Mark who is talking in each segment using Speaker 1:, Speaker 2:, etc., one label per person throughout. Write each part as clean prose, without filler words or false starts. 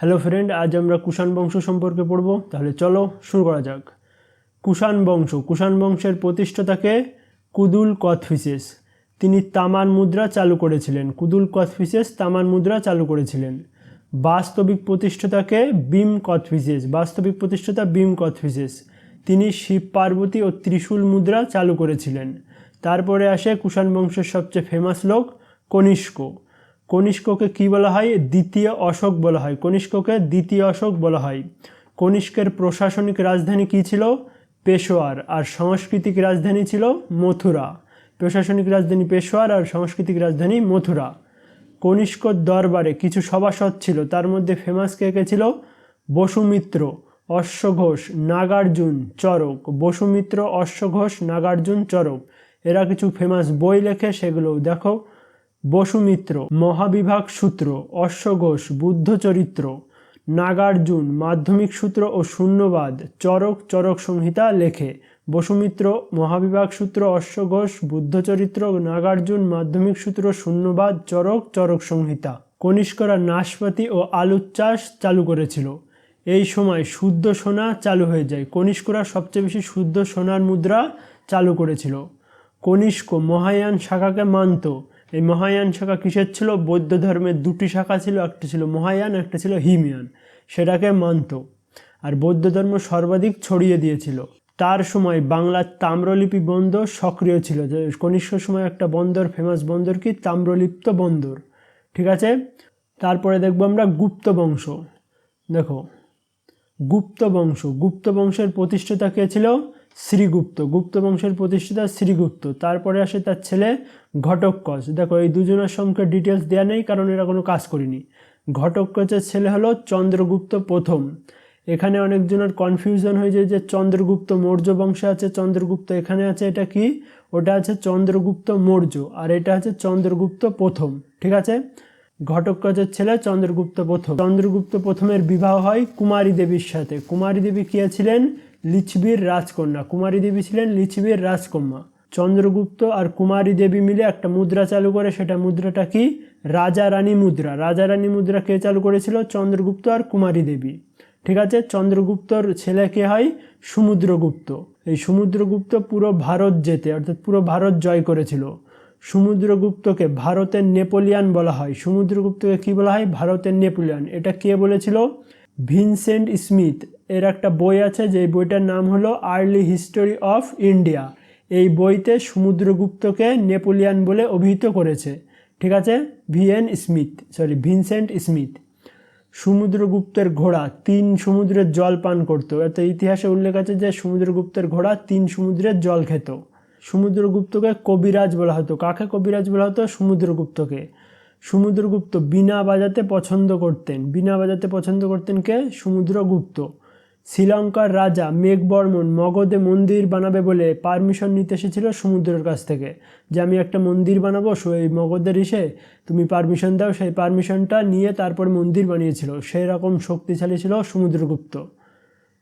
Speaker 1: Hello friend, আজ আমরা কুষাণ বংশ সম্পর্কে পড়ব। তাহলে চলো শুরু করা যাক। কুষাণ বংশের প্রতিষ্ঠাতাকে কুদুল কথফিসেস। তিনি তামার মুদ্রা চালু করেছিলেন। কুদুল কথফিসেস তামার মুদ্রা চালু করেছিলেন। বাস্তবিক প্রতিষ্ঠাতাকে বাস্তবিক প্রতিষ্ঠাতা বিম কথফিসেস। তিনি শিব পার্বতী ও ত্রিশূল মুদ্রা চালু করেছিলেন। তারপরে আসে কুষাণ বংশের সবচেয়ে ফেমাস লোক কনিষ্ক। কনিষ্ককে কি বলা হয়? দ্বিতীয় অশোক বলা হয়। কনিষ্ককে দ্বিতীয় অশোক বলা হয়। কনিষ্কের প্রশাসনিক রাজধানী কি ছিল? পেশোয়ার। আর সাংস্কৃতিক রাজধানী ছিল মথুরা। প্রশাসনিক রাজধানী পেশোয়ার আর সাংস্কৃতিক রাজধানী মথুরা। কনিষ্কর দরবারে কিছু সভাসদ ছিল, তার মধ্যে ফেমাস কে কে ছিল? বসুমিত্র, অশ্বঘোষ, নাগার্জুন, চরক। বসুমিত্র, অশ্বঘোষ, নাগার্জুন, চরক এরা কিছু ফেমাস বই লেখে, সেগুলো দেখো। বসুমিত্র মহাবিভাগ সূত্র, অশ্বঘোষ বুদ্ধ চরিত্র, নাগার্জুন মাধ্যমিক সূত্র ও শূন্যবাদ, চরক চরক সংহিতা লেখে। বসুমিত্র মহাবিভাগ সূত্র, অশ্বঘোষ বুদ্ধ চরিত্র, নাগার্জুন মাধ্যমিক সূত্র, শূন্যবাদ, চরক চরক সংহিতা। কনিষ্করা নাশপাতি ও আলুর চাষ চালু করেছিল। এই সময় শুদ্ধ সোনা চালু হয়ে যায়। কনিষ্করা সবচেয়ে বেশি শুদ্ধ সোনার মুদ্রা চালু করেছিল। কনিষ্ক মহায়ান শাখাকে মানত। এই মহায়ান শাখা কিসের ছিল? বৌদ্ধ ধর্মের দুটি শাখা ছিল, একটা ছিল মহায়ান, একটা ছিল হিময়ান, সেটাকে মানত। আর বৌদ্ধ ধর্ম সর্বাধিক ছড়িয়ে দিয়েছিল। তার সময় বাংলার তাম্রলিপি বন্দর সক্রিয় ছিল। কনিষ্কের সময় একটা বন্দর, ফেমাস বন্দর কি? তাম্রলিপ্ত বন্দর। ঠিক আছে। তারপরে দেখবো আমরা গুপ্ত বংশ। দেখো, গুপ্ত বংশের প্রতিষ্ঠাতা কে ছিল? শ্রীগুপ্ত। গুপ্ত বংশের প্রতিষ্ঠাতা শ্রীগুপ্ত। তারপরে আসে তার ছেলে ঘটোৎকচ। দেখো, এই দুজনের সম্পর্কে ডিটেলস দেওয়া নেই, কারণ এরা কোনো কাজ করেনি। ঘটোৎকচের ছেলে হলো চন্দ্রগুপ্ত প্রথম। এখানে অনেকজনের কনফিউশন হয়ে যায় যে চন্দ্রগুপ্ত মৌর্য বংশে আছে, চন্দ্রগুপ্ত এখানে আছে, এটা কি? ওটা আছে চন্দ্রগুপ্ত মৌর্য, আর এটা আছে চন্দ্রগুপ্ত প্রথম। ঠিক আছে। ঘটোৎকচের ছেলে চন্দ্রগুপ্ত প্রথম। চন্দ্রগুপ্ত প্রথমের বিবাহ হয় কুমারী দেবীর সাথে। কুমারী দেবী কে ছিলেন? লিচ্ছবির রাজকন্যা। কুমারী দেবী ছিলেন লিচ্ছবির রাজকন্যা। চন্দ্রগুপ্ত আর কুমারী দেবী মিলে একটা মুদ্রা চালু করে, সেটা মুদ্রাটা কি? রাজা রানী মুদ্রা। রাজা রানী মুদ্রা কে চালু করেছিল? চন্দ্রগুপ্ত আর কুমারী দেবী। ঠিক আছে। চন্দ্রগুপ্তর ছেলে কে হয়? সমুদ্রগুপ্ত। এই সমুদ্রগুপ্ত পুরো ভারত যেতে, অর্থাৎ পুরো ভারত জয় করেছিল। সমুদ্রগুপ্তকে ভারতের নেপোলিয়ান বলা হয়। সমুদ্রগুপ্তকে কি বলা হয়? ভারতের নেপোলিয়ান। এটা কে বলেছিল? Vincent Smith. এর একটা বই আছে, যে বইটার নাম হলো আর্লি হিস্টোরি অফ ইন্ডিয়া। এই বইতে সমুদ্রগুপ্তকে নেপোলিয়ান বলে অভিহিত করেছে। ঠিক আছে। Vincent Smith. সমুদ্রগুপ্তের ঘোড়া 3 সমুদ্রের জল পান করত। এত ইতিহাসে উল্লেখ আছে যে সমুদ্রগুপ্তের ঘোড়া 3 সমুদ্রের জল খেত। সমুদ্রগুপ্তকে কবিরাজ বলা হতো। কাকে কবিরাজ বলা হতো? সমুদ্রগুপ্তকে। সমুদ্রগুপ্ত বীণা বাজাতে পছন্দ করতেন। বীণা বাজাতে পছন্দ করতেন কে? সমুদ্রগুপ্ত। শ্রীলঙ্কার রাজা মেঘবর্মন মগধে মন্দির বানাবে বলে পারমিশন নিতে এসেছিল সমুদ্রের কাছ থেকে, যে আমি একটা মন্দির বানাবো, এই মগধের ইসে তুমি পারমিশন দাও। সেই পারমিশনটা নিয়ে তারপর মন্দির বানিয়েছিল। সেই রকম শক্তিশালী ছিল সমুদ্রগুপ্ত।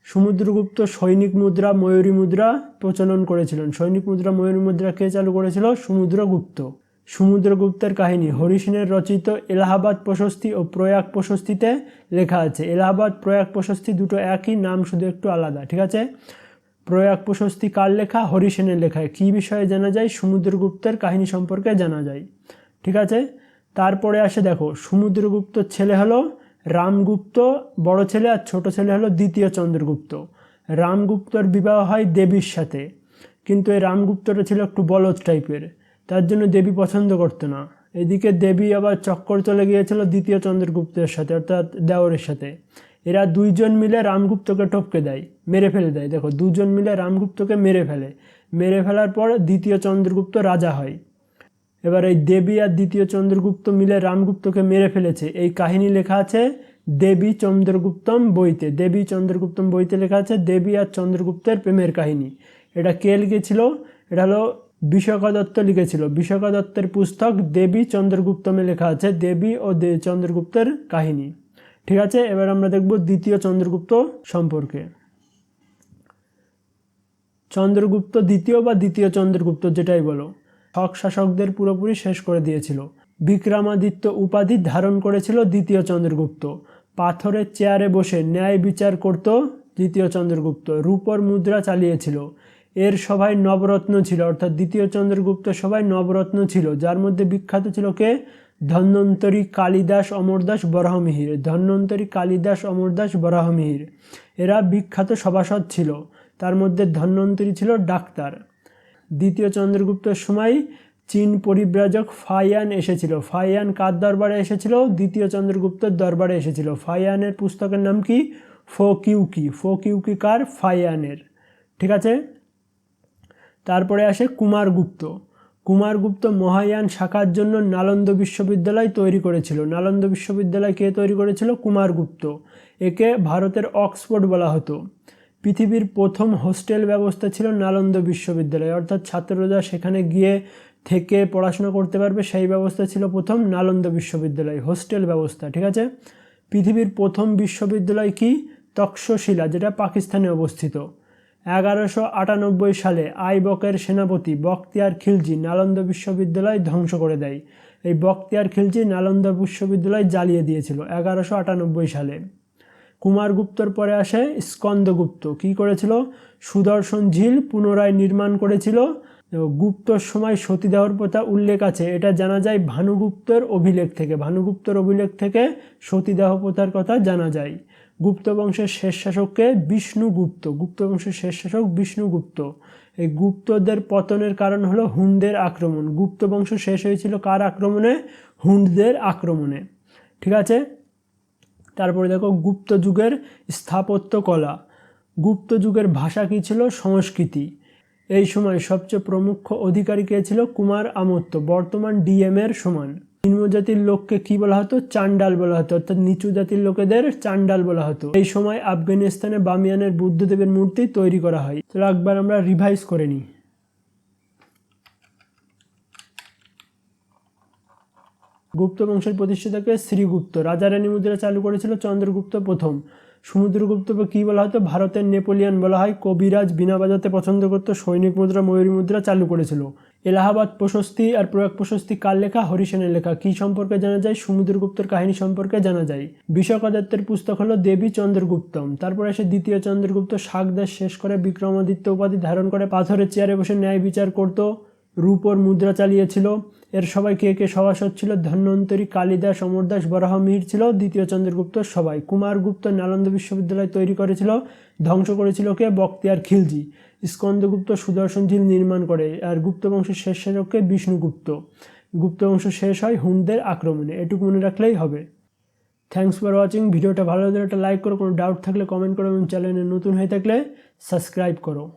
Speaker 1: সমুদ্রগুপ্ত সৈনিক মুদ্রা ময়ূরী মুদ্রা প্রচলন করেছিলেন। সৈনিক মুদ্রা ময়ূরী মুদ্রা কে চালু করেছিল? সমুদ্রগুপ্ত। সমুদ্রগুপ্তের কাহিনী হরিসেনের রচিত এলাহাবাদ প্রশস্তি ও প্রয়াগ প্রশস্তিতে লেখা আছে। এলাহাবাদ প্রয়াগ প্রশস্তি দুটো একই, নাম শুধু একটু আলাদা। ঠিক আছে। প্রয়াগ প্রশস্তি কার লেখা? হরিসেনের লেখায়। কী বিষয়ে জানা যায়? সমুদ্রগুপ্তের কাহিনী সম্পর্কে জানা যায়। ঠিক আছে। তারপরে আসে দেখো, সমুদ্রগুপ্তর ছেলে হলো রামগুপ্ত বড় ছেলে, আর ছোট ছেলে হলো দ্বিতীয় চন্দ্রগুপ্ত। রামগুপ্তর বিবাহ হয় দেবীর সাথে, কিন্তু এই রামগুপ্তটা ছিল একটু বলদ টাইপের, তার জন্য দেবী পছন্দ করতো না। এদিকে দেবী আবার চক্কর চলে গিয়েছিল দ্বিতীয় চন্দ্রগুপ্তের সাথে, অর্থাৎ দেওরের সাথে। এরা দুইজন মিলে রামগুপ্তকে টপকে দেয়, মেরে ফেলে দেয়। দেখো, দুজন মিলে রামগুপ্তকে মেরে ফেলার পর দ্বিতীয় চন্দ্রগুপ্ত রাজা হয়। এবার এই দেবী আর দ্বিতীয় চন্দ্রগুপ্ত মিলে রামগুপ্তকে মেরে ফেলেছে, এই কাহিনী লেখা আছে দেবী চন্দ্রগুপ্তম বইতে। দেবী চন্দ্রগুপ্তম বইতে লেখা আছে দেবী আর চন্দ্রগুপ্তের প্রেমের কাহিনী। এটা কে লিখেছিল? এটা হলো বিশাখা দত্ত লিখেছিল। বিশাখা দত্তের পুস্তক দেবী চন্দ্রগুপ্তমে লেখা আছে দেবী ও চন্দ্রগুপ্তের কাহিনী। ঠিক আছে। এবার আমরা দেখব দ্বিতীয় চন্দ্রগুপ্ত সম্পর্কে। চন্দ্রগুপ্ত দ্বিতীয় বা দ্বিতীয় চন্দ্রগুপ্ত যেটাই বলো, শক শাসকদের পুরোপুরি শেষ করে দিয়েছিল। বিক্রমাদিত্য উপাধি ধারণ করেছিল দ্বিতীয় চন্দ্রগুপ্ত। পাথরের চেয়ারে বসে ন্যায় বিচার করত দ্বিতীয় চন্দ্রগুপ্ত। রূপর মুদ্রা চালিয়েছিল। এর সভায় নবরত্ন ছিল, অর্থাৎ দ্বিতীয় চন্দ্রগুপ্ত সভায় নবরত্ন ছিল, যার মধ্যে বিখ্যাত ছিল কে? ধন্বন্তরী, কালিদাস, অমরদাস, বরাহমিহির। ধন্বন্তরী, কালিদাস, অমরদাস, বরাহমিহির এরা বিখ্যাত সভাসদ ছিল। তার মধ্যে ধন্বন্তরী ছিল ডাক্তার। দ্বিতীয় চন্দ্রগুপ্তের সময় চীন পরিব্রাজক ফাইয়ান এসেছিল। ফাইয়ান কার দরবারে এসেছিল? দ্বিতীয় চন্দ্রগুপ্তের দরবারে এসেছিল। ফাইয়ানের পুস্তকের নাম কি? ফোকিউকি। ফোকিউকি কার? ফাইয়ানের। ঠিক আছে। তারপরে আসে কুমারগুপ্ত। কুমারগুপ্ত মহায়ান শাখার জন্য নালন্দা বিশ্ববিদ্যালয় তৈরি করেছিল। নালন্দা বিশ্ববিদ্যালয় কে তৈরি করেছিল? কুমারগুপ্ত। একে ভারতের অক্সফোর্ড বলা হতো। পৃথিবীর প্রথম হোস্টেল ব্যবস্থা ছিল নালন্দা বিশ্ববিদ্যালয়, অর্থাৎ ছাত্ররা সেখানে গিয়ে থেকে পড়াশোনা করতে পারবে, সেই ব্যবস্থা ছিল প্রথম নালন্দা বিশ্ববিদ্যালয়, হোস্টেল ব্যবস্থা। ঠিক আছে। পৃথিবীর প্রথম বিশ্ববিদ্যালয় কি? তক্ষশিলা, যেটা পাকিস্তানে অবস্থিত। 1198 সালে আইবকের সেনাপতি বখতিয়ার খিলজি নালন্দা বিশ্ববিদ্যালয় ধ্বংস করে দেয়। এই বখতিয়ার খিলজি নালন্দা বিশ্ববিদ্যালয় জ্বালিয়ে দিয়েছিল 1198 সালে। কুমারগুপ্তর পরে আসে স্কন্দগুপ্ত। কি করেছিল? সুদর্শন ঝিল পুনরায় নির্মাণ করেছিল। গুপ্তর সময় সতীদাহর প্রথা উল্লেখ আছে, এটা জানা যায় ভানুগুপ্তর অভিলেখ থেকে। ভানুগুপ্তর অভিলেখ থেকে সতীদাহ প্রথার কথা জানা যায়। গুপ্ত বংশের শেষ শাসককে? বিষ্ণুগুপ্ত। গুপ্ত বংশের শেষ শাসক বিষ্ণুগুপ্ত। এই গুপ্তদের পতনের কারণ হলো হুনদের আক্রমণ। গুপ্ত বংশ শেষ হয়েছিল কার আক্রমণে? হুনদের আক্রমণে। ঠিক আছে। তারপরে দেখো গুপ্ত যুগের স্থাপত্য কলা। গুপ্ত যুগের ভাষা কী ছিল? সংস্কৃতি। এই সময় সবচেয়ে প্রমুখ অধিকারী কে ছিল? কুমার আমত্ত, বর্তমান ডিএম এর সমান। নিম্ন জাতির লোককে কি বলা হতো? চান্ডাল বলা হতো, অর্থাৎ নিচু জাতির লোকেদের চান্ডাল বলা হতো। এই সময় আফগানিস্তানে বামিয়ানের বুদ্ধদেবের মূর্তি তৈরি করা হয়। তো একবার আমরা রিভাইজ করে নিই। গুপ্ত বংশের প্রতিষ্ঠাতাকে? শ্রীগুপ্ত। রাজা রানী মুদ্রা চালু করেছিল চন্দ্রগুপ্ত প্রথম। সমুদ্রগুপ্তকে কি বলা হতো? ভারতের নেপোলিয়ন বলা হয়। কবিরাজ বীণা বাজাতে পছন্দ করত। সৈনিক মুদ্রা, ময়ূরী মুদ্রা চালু করেছিল। এলাহাবাদ প্রশস্তি আর প্রয়াগ প্রশস্তি কার লেখা? হরিসেনের লেখা। কি সম্পর্কে জানা যায়? সমুদ্রগুপ্তের কাহিনী সম্পর্কে জানা যায়। বিশকা দত্তের পুস্তক হলো দেবী চন্দ্রগুপ্তম। তারপরে আসে দ্বিতীয় চন্দ্রগুপ্ত শাকদাস শেষ করে বিক্রমাদিত্য উপাধি ধারণ করে পাথরের চেয়ারে বসে ন্যায় বিচার করত। রূপর মুদ্রা চালিয়েছিল। এর সবাই কে কে সভাসদ ছিল? ধন্বন্তরী, কালিদাস, অমরদাস, বরাহমিহির ছিল দ্বিতীয় চন্দ্রগুপ্ত সবাই। কুমারগুপ্ত নালন্দা বিশ্ববিদ্যালয় তৈরি করেছিল। ধ্বংস করেছিল কে? বখতিয়ার খিলজি। স্কন্দগুপ্ত সুদর্শন ঝিল নির্মাণ করে। আর গুপ্ত বংশের শেষ শাসককে? বিষ্ণুগুপ্ত। গুপ্ত বংশ শেষ হয় হুনদের আক্রমণে। এটুকু মনে রাখলেই হবে। Thanks for watching. ভিডিওটা ভালো লাগলে একটা লাইক করো, কোনো ডাউট থাকলে কমেন্ট করো এবং চ্যানেলে নতুন হয়ে থাকলে সাবস্ক্রাইব করো।